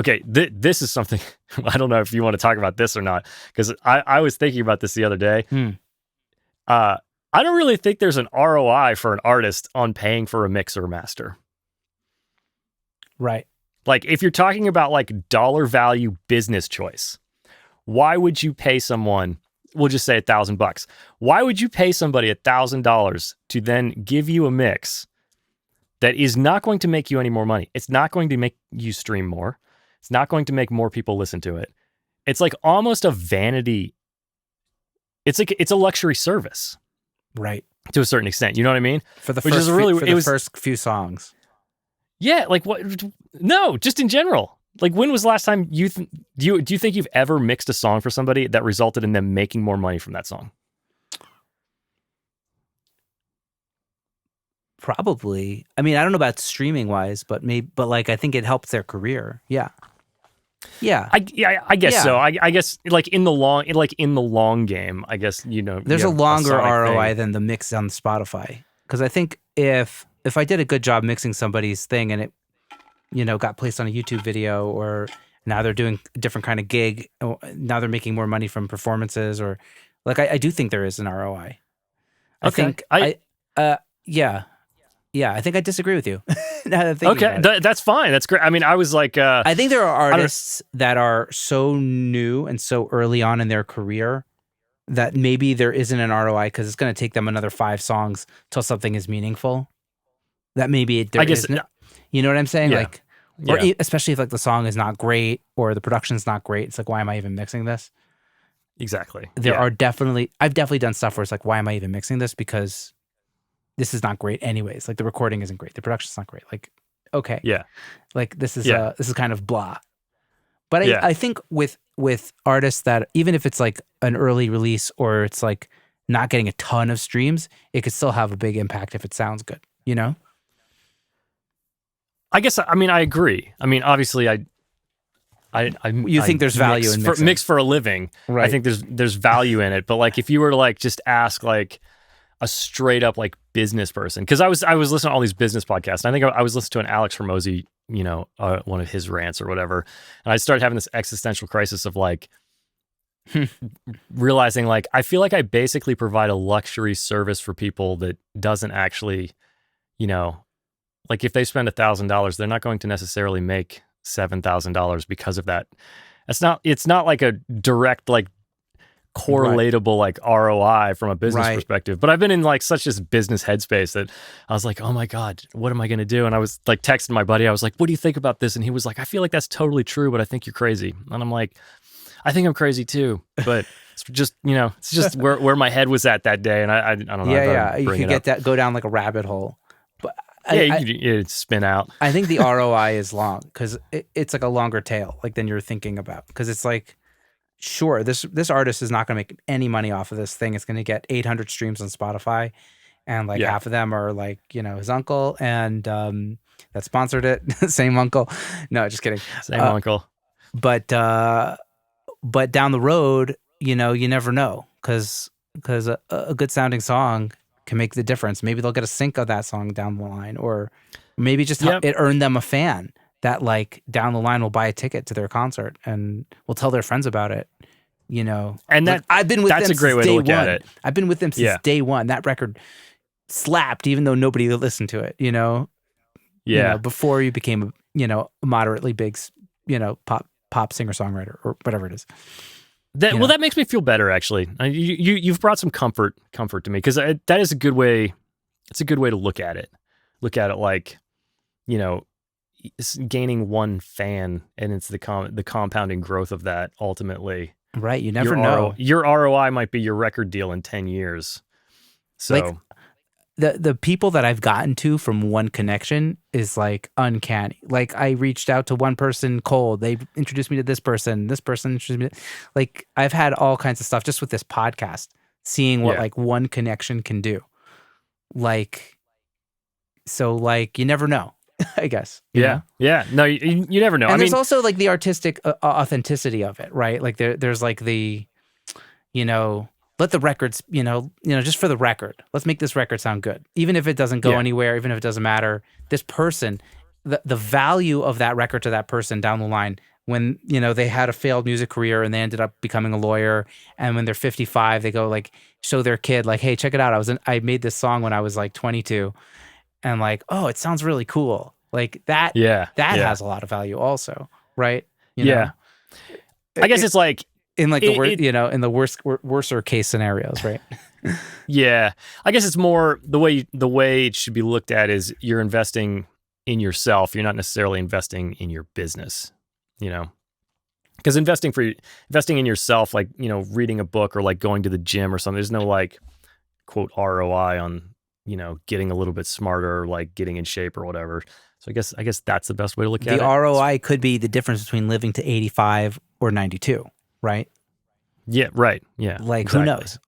Okay, this is something, I don't know if you want to talk about this or not, because I was thinking about this the other day. I don't really think there's an ROI for an artist on paying for a mix or master. Right. Like, if you're talking about like dollar value business choice, why would you pay someone, we'll just say $1,000. Why would you pay somebody $1,000 to then give you a mix that is not going to make you any more money? It's not going to make you stream more. It's not going to make more people listen to it. It's like almost a vanity. It's like it's a luxury service, right? To a certain extent, you know what I mean? For the first few songs. Yeah, like what? No, just in general. Like, when was the last time do you think you've ever mixed a song for somebody that resulted in them making more money from that song? Probably. I mean, I don't know about streaming wise, but like I think it helps their career. Yeah. I guess so. I guess like in the long game, I guess, there's a longer ROI than the mix on Spotify. Because I think if I did a good job mixing somebody's thing and it, got placed on a YouTube video, or now they're doing a different kind of gig, or now they're making more money from performances, or like I do think there is an ROI. I think I think I disagree with you. That's fine. That's great. I mean, I was like, I think there are artists that are so new and so early on in their career that maybe there isn't an ROI because it's going to take them another 5 songs till something is meaningful. That maybe there isn't. You know what I'm saying? Yeah. Like, especially if like the song is not great or the production's not great. It's like, why am I even mixing this? Exactly. I've definitely done stuff where it's like, why am I even mixing this? Because this is not great anyways. Like, the recording isn't great. The production's not great. Like, okay. Yeah. Like, this is kind of blah. But I think with artists that, even if it's like an early release or it's like not getting a ton of streams, it could still have a big impact if it sounds good, I guess, I mean, I agree. I mean, obviously you think there's value in mixing. Mix for a living. Right. I think there's value in it. But like, if you were to like just ask like a straight up like business person, because I was listening to all these business podcasts. And I think I was listening to an Alex Hormozy, one of his rants or whatever, and I started having this existential crisis of like realizing like I feel like I basically provide a luxury service for people that doesn't actually, like if they spend $1,000, they're not going to necessarily make $7,000 because of that. It's not like a direct like correlatable like ROI from a business perspective. But I've been in like such this business headspace that I was like, oh my God, what am I going to do? And I was like texting my buddy. I was like, what do you think about this? And he was like, I feel like that's totally true, but I think you're crazy. And I'm like, I think I'm crazy too, but it's just, it's just where my head was at that day. And I don't know. Yeah. You could go down like a rabbit hole. But you spin out. I think the ROI is long because it's like a longer tail, like than you're thinking about. Because it's like, sure, this artist is not going to make any money off of this thing. It's going to get 800 streams on Spotify, and like half of them are like his uncle and that sponsored it. Same uncle. No, just kidding. Same uncle. But down the road, you never know because a good sounding song can make the difference. Maybe they'll get a sync of that song down the line, or maybe just it earned them a fan that like down the line will buy a ticket to their concert and will tell their friends about it, And that I've been with that's them a great way to look one. at it. I've been with them since day one. That record slapped, even though nobody listened to it. Yeah. Before you became a moderately big, pop singer songwriter or whatever it is. That makes me feel better actually. You've brought some comfort to me because that is a good way. It's a good way to look at it. Look at it like, gaining one fan, and it's the compounding growth of that ultimately. Right, you never know. Your ROI might be your record deal in 10 years. So like, the people that I've gotten to from one connection is like uncanny. Like, I reached out to one person cold. They introduced me to this person. This person introduced me to, like, I've had all kinds of stuff just with this podcast, seeing what like one connection can do. Like, so like, you never know. I guess. Yeah. No, you never know. And there's also like the artistic authenticity of it, right? Like there's like the, let the records, just for the record, let's make this record sound good. Even if it doesn't go anywhere, even if it doesn't matter, this person, the value of that record to that person down the line when, they had a failed music career and they ended up becoming a lawyer. And when they're 55, they go like show their kid like, hey, check it out. I made this song when I was like 22, and like, oh, it sounds really cool. Like that, Yeah. that Yeah. has a lot of value also. Right. Yeah. I guess it's like, in like in the worser case scenarios. Right. yeah, I guess it's more the way it should be looked at is you're investing in yourself. You're not necessarily investing in your business, because investing in yourself, like, reading a book or like going to the gym or something, there's no like quote ROI on, getting a little bit smarter or like getting in shape or whatever. So I guess that's the best way to look at it. The ROI could be the difference between living to 85 or 92, right? Yeah, right. Yeah. Like exactly. Who knows?